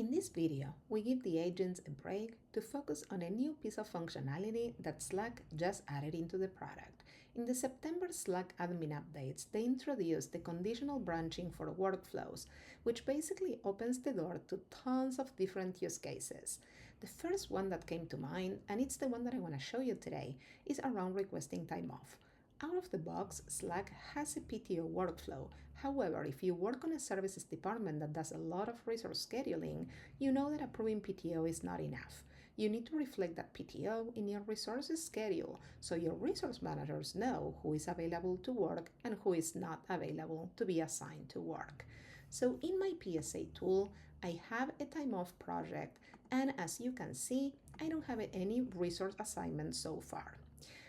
In this video, we give the agents a break to focus on a new piece of functionality that Slack just added into the product. In the September Slack admin updates, they introduced the conditional branching for workflows, which basically opens the door to tons of different use cases. The first one that came to mind, and it's the one that I want to show you today, is around requesting time off. Out of the box, Slack has a PTO workflow. However, if you work on a services department that does a lot of resource scheduling, you know that approving PTO is not enough. You need to reflect that PTO in your resources schedule so your resource managers know who is available to work and who is not available to be assigned to work. So in my PSA tool, I have a time off project, and as you can see, I don't have any resource assignments so far.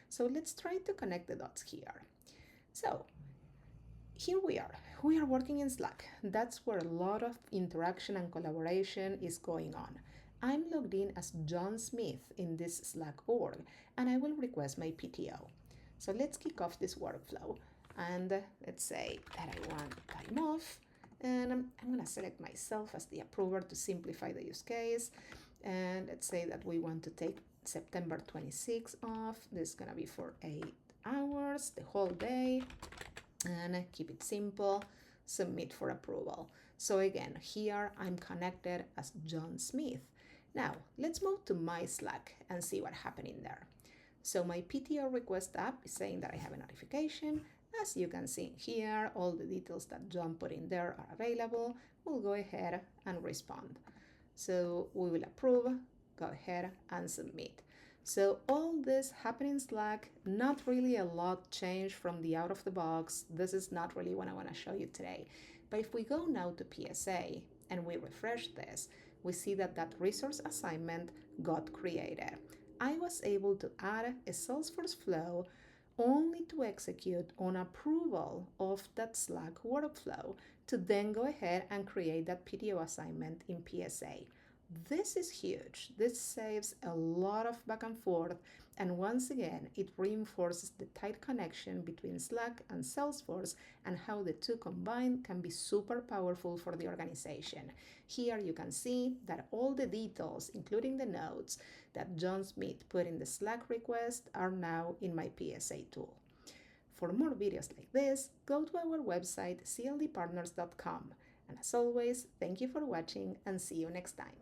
So let's try to connect the dots here. So here we are working in Slack. That's where a lot of interaction and collaboration is going on. I'm logged in as John Smith in this Slack org, and I will request my PTO. So let's kick off this workflow, and let's say that I want time off, and I'm gonna select myself as the approver to simplify the use case, and let's say that we want to take September 26th off. This is gonna be for 8 hours, the whole day, and keep it simple, submit for approval. So again, here I'm connected as John Smith. Now let's move to my Slack and see what happened in there. So my PTO request app is saying that I have a notification. As you can see here, all the details that John put in there are available. We'll go ahead and respond. So we will approve, go ahead and submit. So all this happened in Slack, not really a lot changed from the out of the box. This is not really what I want to show you today. But if we go now to PSA and we refresh this, we see that that resource assignment got created. I was able to add a Salesforce Flow only to execute on approval of that Slack workflow to then go ahead and create that PTO assignment in PSA. This is huge. This saves a lot of back and forth, and once again, it reinforces the tight connection between Slack and Salesforce and how the two combined can be super powerful for the organization. Here you can see that all the details, including the notes that John Smith put in the Slack request, are now in my PSA tool. For more videos like this, go to our website cldpartners.com. And as always, thank you for watching and see you next time.